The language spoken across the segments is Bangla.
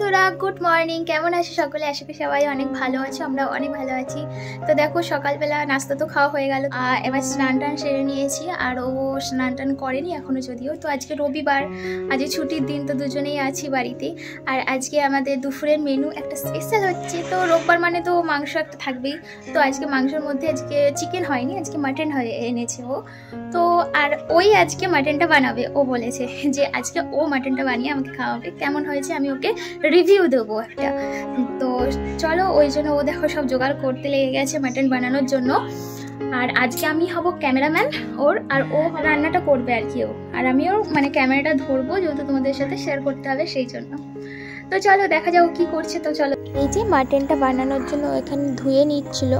বন্ধুরা গুড মর্নিং, কেমন আছো সকলে? আশা করি সবাই অনেক ভালো আছো, আমরা অনেক ভালো আছি। তো দেখো সকালবেলা নাস্তা তো খাওয়া হয়ে গেল, এবার স্নান টান সেরে নিয়েছি। আর ও স্নান টান করেনি এখনো, যদিও তো আজকে রবিবার, আজকে ছুটির দিন, তো দুজনেই আছি বাড়িতে। আর আজকে আমাদের দুপুরের মেনু একটা স্পেশাল হচ্ছে। তো রোববার মানে তো মাংস একটা থাকবেই। তো আজকে মাংসের মধ্যে আজকে চিকেন হয়নি, আজকে মাটন এনেছে ও। তো আর ওই আজকে মাটনটা বানাবে, ও বলেছে যে আজকে ও মাটনটা বানিয়ে আমাকে খাওয়াবে। কেমন হয়েছে আমি ওকে রিভিউ দেবো একটা। তো চলো, ওই জন্য ও দেখো সব জোগাড় করতে লেগে গেছে মাটন বানানোর জন্য। আর আজকে আমি হব ক্যামেরাম্যান ওর, আর ও রান্নাটা করবে আর কি। ও আর আমিও মানে ক্যামেরাটা ধরবো, যেহেতু তোমাদের সাথে শেয়ার করতে হবে সেই জন্য। তো চলো দেখা যাও কি করছে। তো চলো, এই যে মাটনটা বানানোর জন্য এখানে ধুয়ে নিচ্ছিল।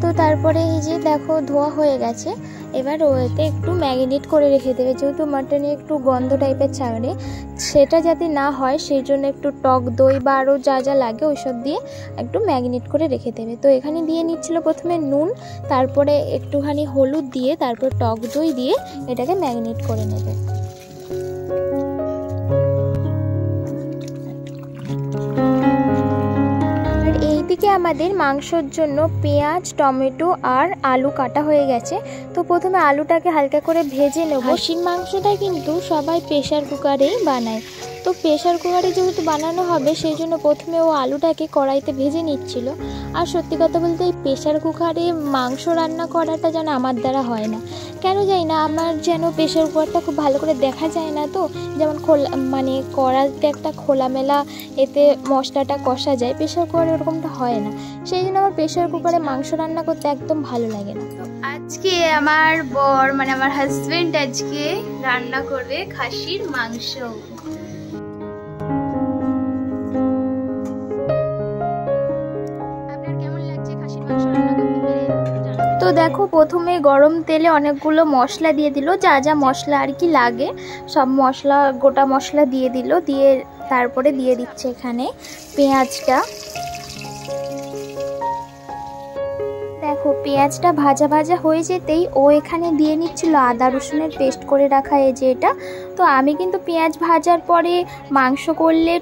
তো তারপরে এই যে দেখো ধোয়া হয়ে গেছে। এবার ওতে একটু ম্যারিনেট করে রেখে দেবে, যেহেতু মাটনে একটু গন্ধ টাইপের ছাড়ে, সেটা যাতে না হয় সেই জন্য একটু টক দই বা আরও যা যা লাগে ওইসব দিয়ে একটু ম্যারিনেট করে রেখে দেবে। তো এখানে দিয়ে নিচ্ছিল প্রথমে নুন, তারপরে একটুখানি হলুদ দিয়ে, তারপর টক দই দিয়ে এটাকে ম্যারিনেট করে নেবে। এইদিকে আমাদের মাংসর জন্য পেঁয়াজ, টমেটো আর আলু কাটা হয়ে গেছে। তো প্রথমে আলুটাকে হালকা করে ভেজে নেব। খাসির মাংসটা কিন্তু সবাই প্রেশার কুকারেই বানায়। তো প্রেশার কুকারে যেহেতু বানানো হবে সেই জন্য প্রথমে ও আলুটাকে কড়াইতে ভেজে নিচ্ছিল। আর সত্যি কথা বলতে এই প্রেশার কুকারে মাংস রান্না করাটা যেন আমার দ্বারা হয় না, কেন জানি না, আমার যেন প্রেশার কুকারটা খুব ভালো করে দেখা যায় না। তো যেমন মানে কড়াইতে একটা খোলামেলা এতে মশলাটা কষা যায়, প্রেশার কুকারে ওরকমটা হয় না। সেই জন্য আমার প্রেশার কুকারে মাংস রান্না করতে একদম ভালো লাগে না। আজকে আমার বর মানে আমার হাজবেন্ড আজকে রান্না করবে খাসির মাংস। তো দেখো প্রথমে গরম তেলে অনেকগুলো মশলা দিয়ে দিল, যা যা মশলা আর কি লাগে সব মশলা, গোটা মশলা দিয়ে দিল। দিয়ে তারপরে দিয়ে দিচ্ছে এখানে পেঁয়াজটা। দেখো পেঁয়াজটা ভাজা ভাজা হয়ে যেতেই ও এখানে দিয়ে নিচ্ছিল আদা রসুনের পেস্ট করে রাখা, এই যে এটা। তো আমি কিন্তু পেঁয়াজ ভাজার পরে মাংস করলে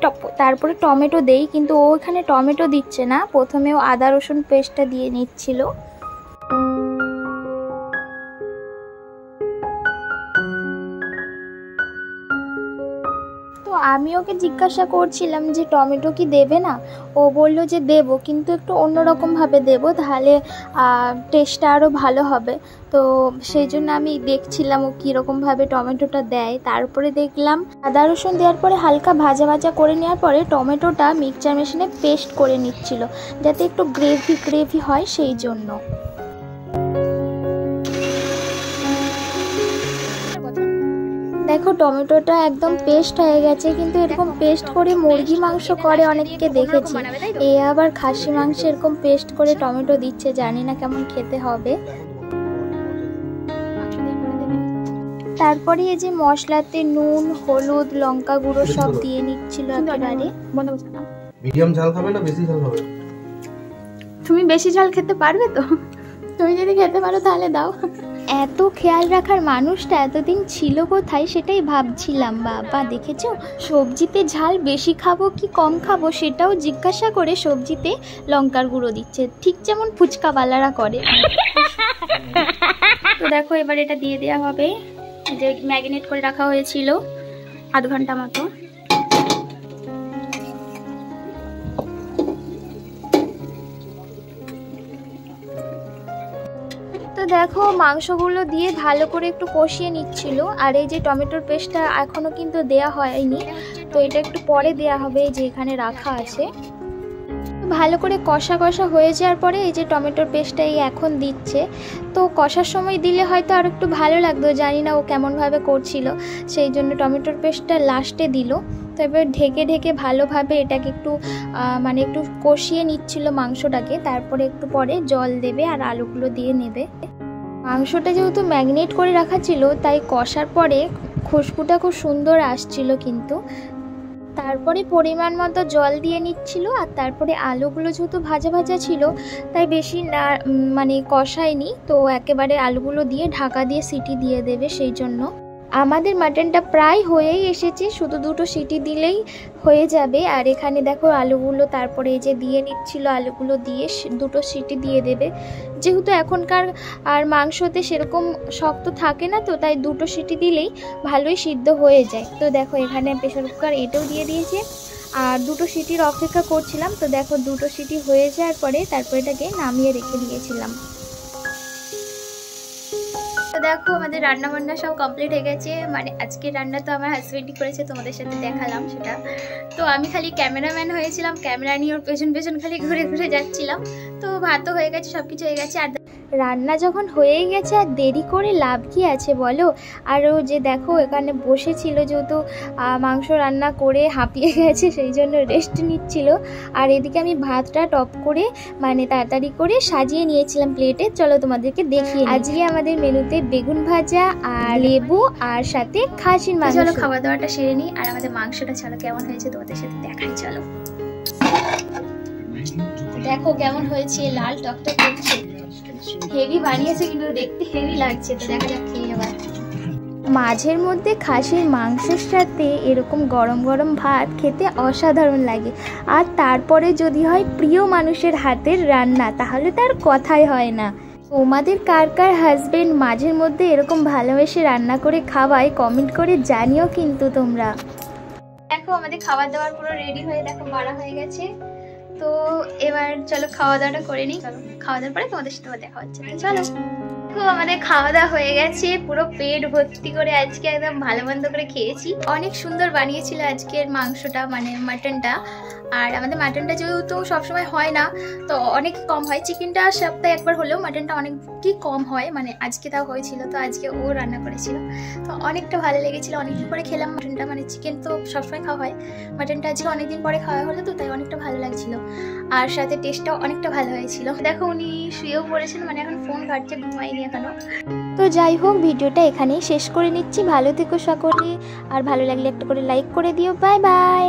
তারপরে টমেটো দেই, কিন্তু ও এখানে টমেটো দিচ্ছে না, প্রথমে ও আদা রসুন পেস্টটা দিয়ে নিচ্ছিল। তো আমি ওকে জিজ্ঞাসা করছিলাম যে টমেটো কি দেবে না, ও বলল যে দেবো, কিন্তু একটু অন্যরকমভাবে দেবো, তাহলে টেস্টটা আরও ভালো হবে। তো সেই জন্য আমি দেখছিলাম ও কীরকমভাবে টমেটোটা দেয়। তারপরে দেখলাম আদা রসুন দেওয়ার পরে হালকা ভাজা ভাজা করে নেওয়ার পরে টমেটোটা মিক্সচার মেশিনে পেস্ট করে নিচ্ছিল, যাতে একটু গ্রেভি হয় সেই জন্য। দেখো টমেটোটা একদম পেস্ট হয়ে গেছে, কিন্তু এরকম পেস্ট করে মুরগি মাংস করে অনেককে দেখেছি, এ আবার খাসি মাংস এরকম পেস্ট করে টমেটো দিচ্ছে, জানি না কেমন খেতে হবে। তারপরে এই যে মশলাতে নুন, হলুদ, লঙ্কা গুঁড়ো সব দিয়ে নিচ্ছিল একেবারে। মিডিয়াম ঝাল খাবে না বেশি ঝাল খাবে? তুমি বেশি ঝাল খেতে পারবে তো? তুমি যদি খেতে পারো তাহলে দাও। এত খেয়াল রাখার মানুষটা এতদিন ছিল কোথায় সেটাই ভাবছিলাম। বাবা দেখেছো, সবজিতে ঝাল বেশি খাবো কি কম খাবো সেটাও জিজ্ঞাসা করে সবজিতে লঙ্কার গুঁড়ো দিচ্ছে, ঠিক যেমন ফুচকাওয়ালারা করে। তো দেখো এবার এটা দিয়ে দেওয়া হবে, যে ম্যারিনেট করে রাখা হয়েছিল আধ ঘন্টা মতো। তো দেখো মাংসগুলো দিয়ে ভালো করে একটু কষিয়ে নিচ্ছিল। আর এই যে টমেটোর পেস্টটা এখনও কিন্তু দেয়া হয়নি, তো এটা একটু পরে দেয়া হবে, যে এখানে রাখা আছে। ভালো করে কষা কষা হয়ে যাওয়ার পরে এই যে টমেটোর পেস্টটা এখন দিচ্ছে। তো কষার সময় দিলে হয়তো আর একটু ভালো লাগতো, জানি না ও কেমনভাবে করছিল, সেই জন্য টমেটোর পেস্টটা লাস্টে দিল। তো এবার ঢেকে ঢেকে ভালোভাবে এটাকে একটু মানে একটু কষিয়ে নিচ্ছিল মাংসটাকে। তারপরে একটু পরে জল দেবে আর আলুগুলো দিয়ে নেবে। মাংসটা যেহেতু ম্যারিনেট করে রাখা ছিল, তাই কষার পরে খুশবুটা খুব সুন্দর আসছিল। কিন্তু তারপরে পরিমাণ মতো জল দিয়ে নিচ্ছিল। আর তারপরে আলুগুলো যেহেতু ভাজা ভাজা ছিল তাই বেশি না মানে কষায়নি, তো একেবারে আলুগুলো দিয়ে ঢাকা দিয়ে সিটি দিয়ে দেবে সেই জন্য। আমাদের মাটনটা প্রায় হয়েই এসেছে, শুধু 2টো সিটি দিলেই হয়ে যাবে। আর এখানে দেখো আলুগুলো তারপরে এই যে দিয়ে নিচ্ছিল, আলুগুলো দিয়ে 2টো সিটি দিয়ে দেবে, যেহেতু এখনকার আর মাংসতে সেরকম শক্ত থাকে না, তো তাই 2টো সিটি দিলেই ভালোই সিদ্ধ হয়ে যায়। তো দেখো এখানে প্রেশার কুকার এটাও দিয়ে দিয়েছে, আর 2টো সিটির অপেক্ষা করছিলাম। তো দেখো 2টো সিটি হয়ে যাওয়ার পরে তারপরে এটাকে নামিয়ে রেখে দিয়েছিলাম। তো দেখো আমাদের রান্না বান্না সব কমপ্লিট হয়ে গেছে, মানে আজকে রান্না তো আমার হাজবেন্ডই করেছে, তোমাদের সাথে দেখালাম সেটা। তো আমি খালি ক্যামেরাম্যান হয়েছিলাম, ক্যামেরা নিয়ে ওর পেছন পেছন খালি ঘুরে ঘুরে যাচ্ছিলাম। তো ভাতও হয়ে গেছে, সব কিছু হয়ে গেছে। আর রান্না যখন হয়েই গেছে আর দেরি করে লাভ কি আছে বলো। আরও যে দেখো এখানে বসেছিল, যেহেতু মাংস রান্না করে হাঁপিয়ে গেছে সেই জন্য রেস্ট নিচ্ছিল। আর এদিকে আমি ভাতটা টপ করে মানে তাড়াতাড়ি করে সাজিয়ে নিয়েছিলাম প্লেটে। চলো তোমাদেরকে দেখিয়ে। আজকে আমাদের মেনুতে বেগুন ভাজা আর লেবু আর সাথে খাসির মাংস। চলো খাওয়া দাওয়াটা সেরে নিই, আর আমাদের মাংসটা চলো কেমন হয়েছে তোমাদের সাথে দেখাই। চলো দেখো কেমন হয়েছে, লাল টকটক করছে, হেভি বানিয়েছে কিন্তু দেখতে হেভি লাগছে। তো দেখা যাক খেয়ে এবার। মাঝের মধ্যে খাসির মাংসের সাথে এরকম গরম গরম ভাত খেতে অসাধারণ লাগে। আর তারপরে যদি হয় প্রিয় মানুষের হাতের রান্না, তাহলে তার কথাই হয় না। তোমাদের কার কার হাজবেন্ড মাঝের মধ্যে এরকম ভালোবেসে রান্না করে খাওয়ায় কমেন্ট করে জানিও কিন্তু তোমরা। দেখো আমাদের খাবার দাবার পুরো রেডি হয়ে দেখো বাড়া হয়ে গেছে। তো এবার চলো খাওয়া দাওয়াটা করে নিই। চলো খাওয়া দাওয়ার পরে তোমাদের সাথে দেখা হচ্ছে। চলো দেখো আমাদের খাওয়া দাওয়া হয়ে গেছে, পুরো পেট ভর্তি করে আজকে একদম ভালো মন্দ করে খেয়েছি। অনেক সুন্দর বানিয়েছিল আজকের মাংসটা, মানে মাটনটা। আর আমাদের মাটনটা যেহেতু সবসময় হয় না, তো অনেক কম হয়। চিকেনটা সপ্তাহে একবার হলেও মাটনটা অনেকই কম হয়, মানে আজকে তাও হয়েছিল। তো আজকে ও রান্না করেছিল, তো অনেকটা ভালো লেগেছিল। অনেকদিন পরে খেলাম মাটনটা, মানে চিকেন তো সবসময় খাওয়া হয়, মাটনটা আজকে অনেকদিন পরে খাওয়া হলো, তো তাই অনেকটা ভালো লাগছিল। আর সাথে টেস্টটাও অনেকটা ভালো হয়েছিল। দেখো উনি শুয়েও পড়েছেন, মানে এখন ফোন ঘাটছে, ঘুমাইনি এখনো। তো যাই হোক ভিডিওটা এখানেই শেষ করে নিচ্ছি। ভালো থেকো সকলে, আর ভালো লাগলে একটা করে লাইক করে দিও। Bye bye.